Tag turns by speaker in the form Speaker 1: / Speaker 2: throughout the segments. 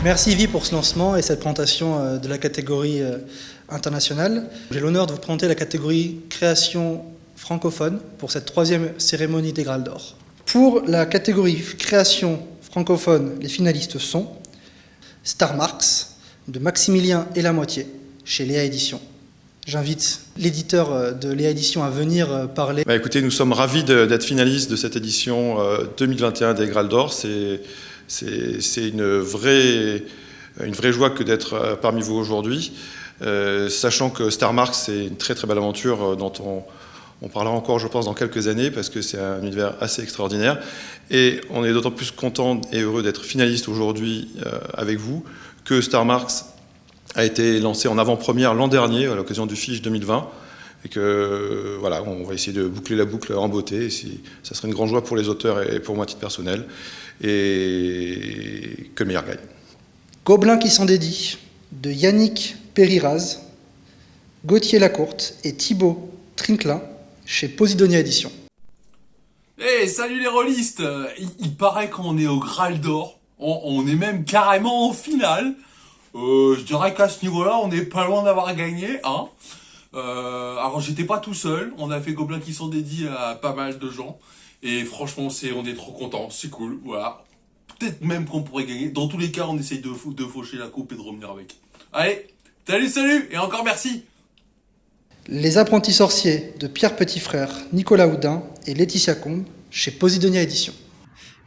Speaker 1: Merci Yvi pour ce lancement et cette présentation de la catégorie internationale. J'ai l'honneur de vous présenter la catégorie création francophone pour cette 3e cérémonie des Grals d'Or. Pour la catégorie création francophone, les finalistes sont Star Marks de Maximilien et la moitié chez Léa Éditions. J'invite l'éditeur de Léa Éditions à venir parler.
Speaker 2: Écoutez, nous sommes ravis d'être finalistes de cette édition 2021 des Grals d'Or. C'est une vraie joie que d'être parmi vous aujourd'hui, sachant que Star Marks, c'est une très très belle aventure dont on parlera encore, je pense, dans quelques années, parce que c'est un univers assez extraordinaire. Et on est d'autant plus content et heureux d'être finaliste aujourd'hui avec vous, que Star Marks a été lancé en avant-première l'an dernier, à l'occasion du FICH 2020. Et que voilà, on va essayer de boucler la boucle en beauté. Et ça serait une grande joie pour les auteurs et pour moi à titre personnel. Et que le meilleur gagne.
Speaker 1: Gobelins qui s'en dédient de Yannick Périraz, Gauthier Lacourte et Thibaut Trinquelin chez Posidonia Éditions.
Speaker 3: Hey, salut les rôlistes. Il paraît qu'on est au Graal d'Or. On est même carrément en finale. Je dirais qu'à ce niveau-là, on n'est pas loin d'avoir gagné, hein. Alors j'étais pas tout seul, on a fait Gobelins qui sont dédiés à pas mal de gens et franchement on est trop contents, c'est cool, voilà. Peut-être même qu'on pourrait gagner, dans tous les cas on essaye de faucher la coupe et de revenir avec. Allez, salut et encore merci.
Speaker 1: Les apprentis sorciers de Pierre Petit-Frère, Nicolas Houdin et Laetitia Combe chez Posidonia Éditions.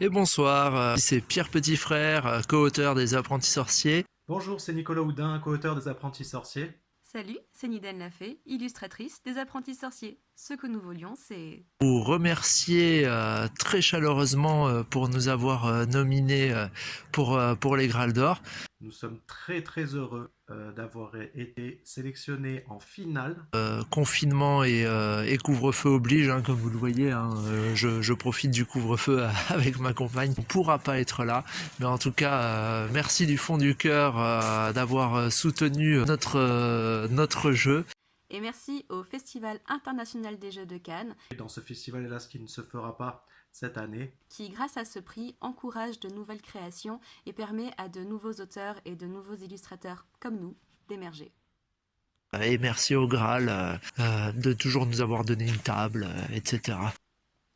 Speaker 4: Et bonsoir, c'est Pierre Petit-Frère, co-auteur des Apprentis Sorciers.
Speaker 5: Bonjour, c'est Nicolas Houdin, co-auteur des Apprentis Sorciers.
Speaker 6: Salut, c'est Nidane Lafay, illustratrice des Apprentis Sorciers. Ce que nous voulions, c'est
Speaker 4: vous remercier très chaleureusement pour nous avoir nominés pour les Grals d'Or.
Speaker 5: Nous sommes très très heureux d'avoir été sélectionnés en finale.
Speaker 4: Confinement et couvre-feu oblige, hein, comme vous le voyez, hein, je profite du couvre-feu avec ma compagne. On ne pourra pas être là, mais en tout cas, merci du fond du cœur d'avoir soutenu notre jeu.
Speaker 6: Et merci au Festival international des Jeux de Cannes.
Speaker 5: Et dans ce festival, hélas, qui ne se fera pas cette année,
Speaker 6: qui, grâce à ce prix, encourage de nouvelles créations et permet à de nouveaux auteurs et de nouveaux illustrateurs comme nous d'émerger.
Speaker 4: Et merci au Graal de toujours nous avoir donné une table, etc.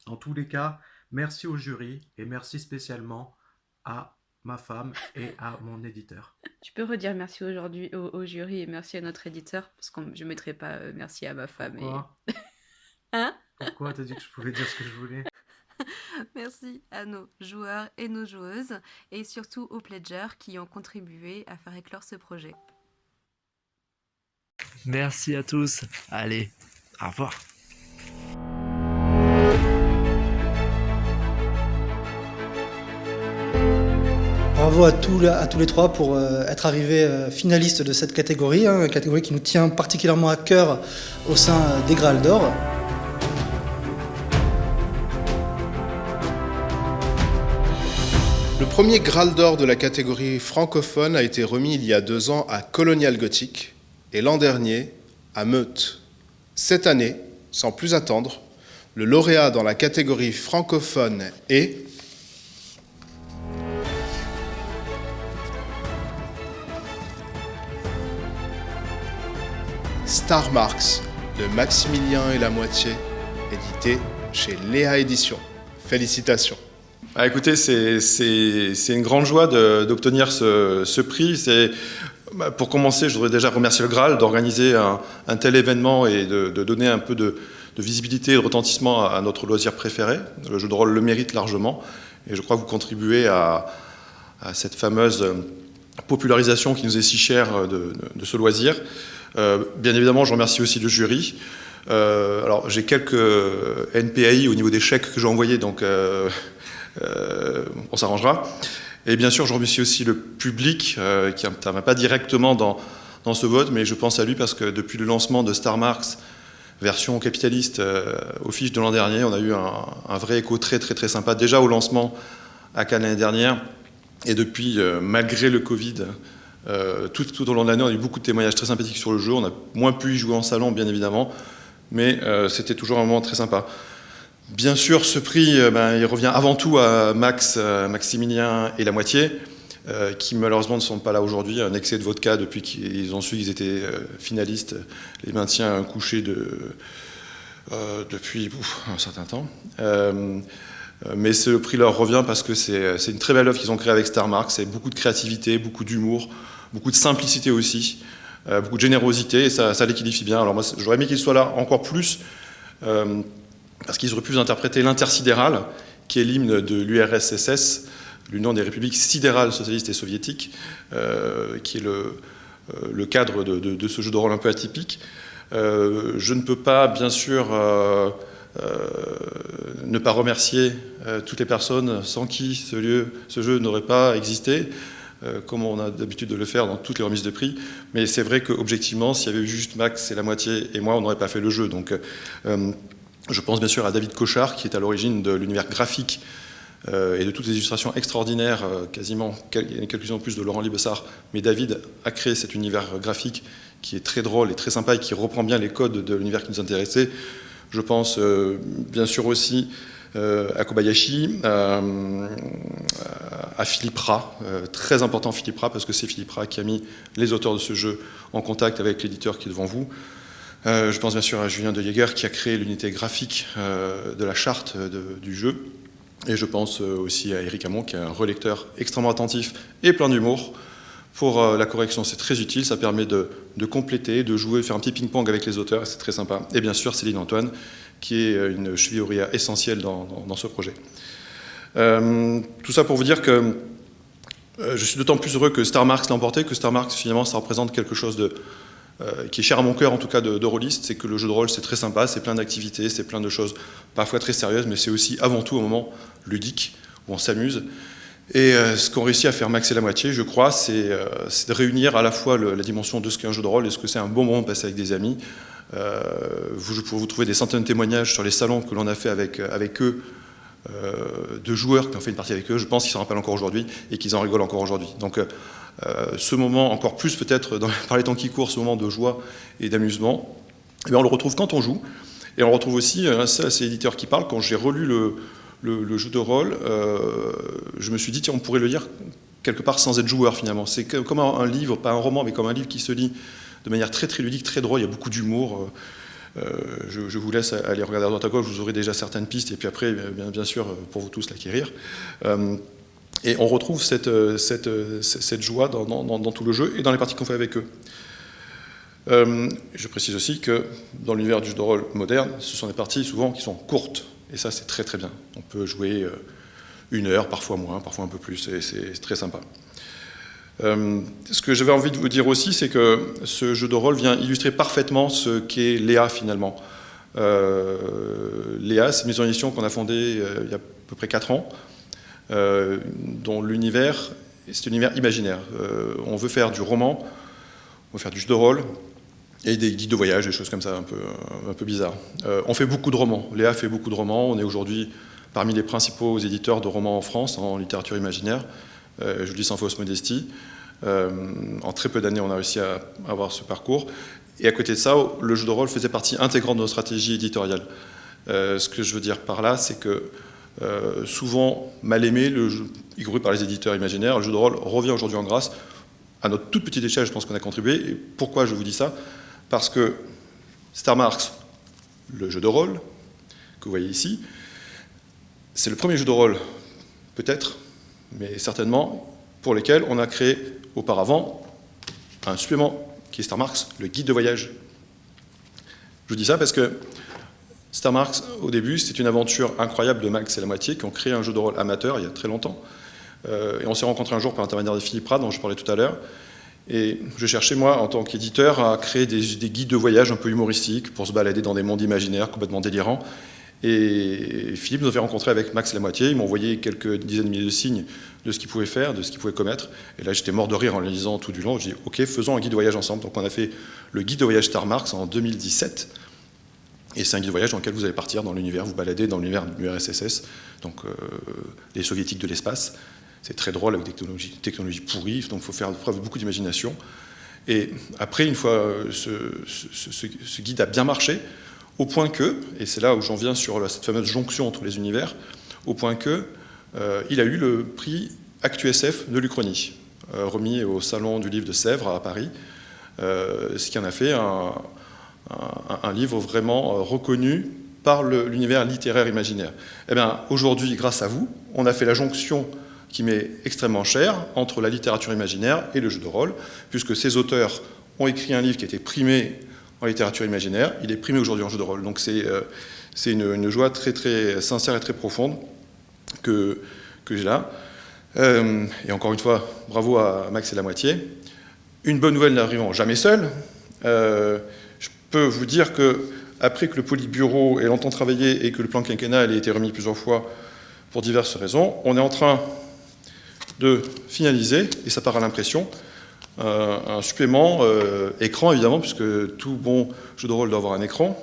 Speaker 5: En tous les cas, merci au jury et merci spécialement à ma femme et à mon éditeur.
Speaker 7: Tu peux redire merci aujourd'hui au jury et merci à notre éditeur, parce que je ne mettrai pas merci à ma femme.
Speaker 5: Pourquoi
Speaker 7: Hein?
Speaker 5: Pourquoi t'as dit que je pouvais dire ce que je voulais?
Speaker 6: Merci à nos joueurs et nos joueuses, et surtout aux pledgers qui ont contribué à faire éclore ce projet.
Speaker 4: Merci à tous. Allez, au revoir.
Speaker 1: Bravo à tous les trois pour être arrivés finalistes de cette catégorie, une catégorie qui nous tient particulièrement à cœur au sein des Grals d'Or.
Speaker 8: Le premier Graal d'Or de la catégorie francophone a été remis il y a 2 ans à Colonial Gothic et l'an dernier à Meute. Cette année, sans plus attendre, le lauréat dans la catégorie francophone est Star Marks de Maximilien et la moitié, édité chez Léa Éditions. Félicitations.
Speaker 2: Écoutez, c'est une grande joie d'obtenir ce prix. Pour commencer, je voudrais déjà remercier le Graal d'organiser un tel événement et de donner un peu de visibilité et de retentissement à notre loisir préféré. Le jeu de rôle le mérite largement. Et je crois que vous contribuez à cette fameuse popularisation qui nous est si chère de ce loisir. Bien évidemment, je remercie aussi le jury. Alors, j'ai quelques NPAI au niveau des chèques que j'ai envoyés, donc on s'arrangera. Et bien sûr, je remercie aussi le public qui n'intervient pas directement dans ce vote, mais je pense à lui parce que depuis le lancement de Star Marks, version capitaliste au FICH de l'an dernier, on a eu un vrai écho très très très sympa, déjà au lancement à Cannes l'année dernière, et depuis, malgré le Covid, tout au long de l'année, on a eu beaucoup de témoignages très sympathiques sur le jeu. On a moins pu y jouer en salon, bien évidemment, mais c'était toujours un moment très sympa. Bien sûr, ce prix, il revient avant tout à Maximilien et la moitié, qui malheureusement ne sont pas là aujourd'hui. Un excès de vodka depuis qu'ils ont su qu'ils étaient finalistes, les maintient couchés depuis un certain temps. Mais ce prix leur revient parce que c'est une très belle œuvre qu'ils ont créée avec Star Marks. C'est beaucoup de créativité, beaucoup d'humour, beaucoup de simplicité aussi, beaucoup de générosité, et ça l'équilifie bien. Alors moi, j'aurais aimé qu'ils soient là encore plus, parce qu'ils auraient pu interpréter l'Intersidéral, qui est l'hymne de l'URSS, l'Union des républiques sidérales socialistes et soviétiques, qui est le cadre de ce jeu de rôle un peu atypique. Je ne peux pas, bien sûr, ne pas remercier toutes les personnes sans qui ce jeu n'aurait pas existé, comme on a d'habitude de le faire dans toutes les remises de prix. Mais c'est vrai qu'objectivement, s'il y avait eu juste Max et la moitié et moi, on n'aurait pas fait le jeu. Donc, je pense bien sûr à David Cochard, qui est à l'origine de l'univers graphique et de toutes les illustrations extraordinaires, quasiment quelques-unes en plus de Laurent Libessard. Mais David a créé cet univers graphique qui est très drôle et très sympa et qui reprend bien les codes de l'univers qui nous intéressait. Je pense bien sûr aussi à Kobayashi, à Philippe Rat, très important Philippe Rat, parce que c'est Philippe Rat qui a mis les auteurs de ce jeu en contact avec l'éditeur qui est devant vous. Je pense bien sûr à Julien De Jaeger qui a créé l'unité graphique de la charte du jeu. Et je pense aussi à Eric Hamon qui est un relecteur extrêmement attentif et plein d'humour. Pour la correction, c'est très utile, ça permet de compléter, de jouer, faire un petit ping-pong avec les auteurs, c'est très sympa. Et bien sûr, Céline Antoine, qui est une cheville ouvrière essentielle dans ce projet. Tout ça pour vous dire que je suis d'autant plus heureux que Star Marks l'a emporté, que Star Marks, finalement, ça représente quelque chose qui est cher à mon cœur, en tout cas, de rôliste. C'est que le jeu de rôle, c'est très sympa, c'est plein d'activités, c'est plein de choses parfois très sérieuses, mais c'est aussi, avant tout, un moment ludique, où on s'amuse. Et ce qu'ont réussi à faire Max et la moitié, je crois, c'est de réunir à la fois la dimension de ce qu'est un jeu de rôle et ce que c'est un bon moment de passer avec des amis. Vous trouvez des centaines de témoignages sur les salons que l'on a fait avec eux, de joueurs qui ont fait une partie avec eux. Je pense qu'ils s'en rappellent encore aujourd'hui et qu'ils en rigolent encore aujourd'hui. Donc ce moment, encore plus peut-être par les temps qui courent, ce moment de joie et d'amusement, eh bien, on le retrouve quand on joue. Et on le retrouve aussi, c'est l'éditeur qui parle, quand j'ai relu le jeu de rôle, je me suis dit, tiens, on pourrait le lire quelque part sans être joueur finalement. C'est comme un livre, pas un roman, mais comme un livre qui se lit de manière très très ludique, très drôle, il y a beaucoup d'humour. Je vous laisse aller regarder à droite à gauche, vous aurez déjà certaines pistes, et puis après, bien sûr, pour vous tous l'acquérir. Et on retrouve cette joie dans tout le jeu et dans les parties qu'on fait avec eux. Je précise aussi que dans l'univers du jeu de rôle moderne, ce sont des parties souvent qui sont courtes. Et ça, c'est très très bien. On peut jouer 1 heure, parfois moins, parfois un peu plus, et c'est très sympa. Ce que j'avais envie de vous dire aussi, c'est que ce jeu de rôle vient illustrer parfaitement ce qu'est Léa, finalement. Léa, c'est une maison d'édition qu'on a fondée il y a à peu près 4 ans, dont l'univers, c'est un univers imaginaire. On veut faire du roman, on veut faire du jeu de rôle, et des guides de voyage, des choses comme ça, un peu bizarres. On fait beaucoup de romans. Léa fait beaucoup de romans. On est aujourd'hui parmi les principaux éditeurs de romans en France, en littérature imaginaire. Je le dis sans fausse modestie. En très peu d'années, on a réussi à avoir ce parcours. Et à côté de ça, le jeu de rôle faisait partie intégrante de notre stratégie éditoriale. Ce que je veux dire par là, c'est que souvent mal aimé, ignoré par les éditeurs imaginaires, le jeu de rôle revient aujourd'hui en grâce. À notre toute petite échelle, je pense qu'on a contribué. Et pourquoi je vous dis ça ? Parce que Star Marks, le jeu de rôle que vous voyez ici, c'est le premier jeu de rôle, peut-être, mais certainement, pour lequel on a créé auparavant un supplément qui est Star Marks, le guide de voyage. Je vous dis ça parce que Star Marks, au début, c'était une aventure incroyable de Max et la moitié qui ont créé un jeu de rôle amateur il y a très longtemps. Et on s'est rencontrés un jour par l'intermédiaire de Philippe Rat, dont je parlais tout à l'heure. Et je cherchais, moi, en tant qu'éditeur, à créer des guides de voyage un peu humoristiques pour se balader dans des mondes imaginaires complètement délirants. Et Philippe nous a fait rencontrer avec Max et la moitié. Il m'a envoyé quelques dizaines de milliers de signes de ce qu'il pouvait faire, de ce qu'il pouvait commettre. Et là, j'étais mort de rire en le lisant tout du long. Je dis, OK, faisons un guide de voyage ensemble. Donc, on a fait le guide de voyage Star Marks en 2017. Et c'est un guide de voyage dans lequel vous allez partir dans l'univers, vous balader dans l'univers de l'URSS, donc les soviétiques de l'espace. C'est très drôle avec des technologies pourries, donc il faut faire preuve de beaucoup d'imagination. Et après, une fois ce guide a bien marché, au point que, et c'est là où j'en viens sur cette fameuse jonction entre les univers, au point que il a eu le prix ActuSF de l'Uchronie, remis au Salon du Livre de Sèvres à Paris, ce qui en a fait un livre vraiment reconnu par l'univers littéraire imaginaire. Eh bien, aujourd'hui, grâce à vous, on a fait la jonction qui m'est extrêmement chère entre la littérature imaginaire et le jeu de rôle, puisque ces auteurs ont écrit un livre qui a été primé en littérature imaginaire, il est primé aujourd'hui en jeu de rôle. Donc c'est une joie très, très sincère et très profonde que j'ai là. Et encore une fois, bravo à Max et la moitié. Une bonne nouvelle n'arrivant jamais seule. Je peux vous dire que après que le Politburo ait longtemps travaillé et que le plan quinquennal ait été remis plusieurs fois pour diverses raisons, on est en train de finaliser, et ça part à l'impression, un supplément écran, évidemment, puisque tout bon jeu de rôle doit avoir un écran.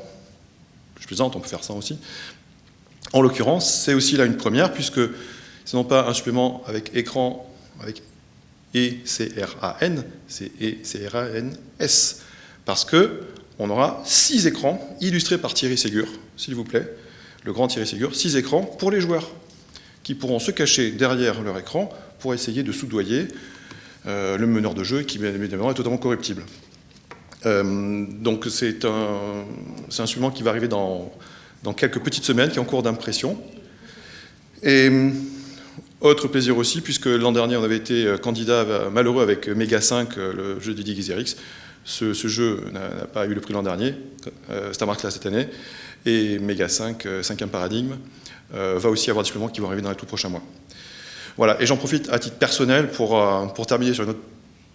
Speaker 2: Je plaisante, on peut faire ça aussi. En l'occurrence, c'est aussi là une première, puisque c'est non pas un supplément avec écran, avec ECRAN, c'est ECRANS, parce que on aura 6 écrans illustrés par Thierry Ségur, s'il vous plaît, le grand Thierry Ségur, 6 écrans pour les joueurs, qui pourront se cacher derrière leur écran pour essayer de soudoyer le meneur de jeu, qui bien évidemment est totalement corruptible. Donc c'est un supplément qui va arriver dans quelques petites semaines, qui est en cours d'impression. Et autre plaisir aussi, puisque l'an dernier on avait été candidat malheureux avec Mega 5, le jeu d'Eddie Gizerix. Ce jeu n'a pas eu le prix l'an dernier, Star Wars là cette année, et Mega 5, 5e paradigme, va aussi avoir des suppléments qui vont arriver dans les tout prochains mois. Voilà, et j'en profite à titre personnel pour terminer sur une note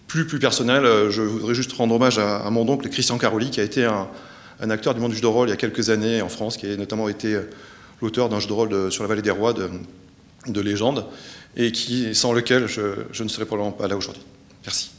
Speaker 2: plus personnelle. Je voudrais juste rendre hommage à mon oncle Christian Caroli, qui a été un acteur du monde du jeu de rôle il y a quelques années en France, qui a notamment été l'auteur d'un jeu de rôle sur la vallée des rois de légende, et sans lequel je ne serais probablement pas là aujourd'hui. Merci.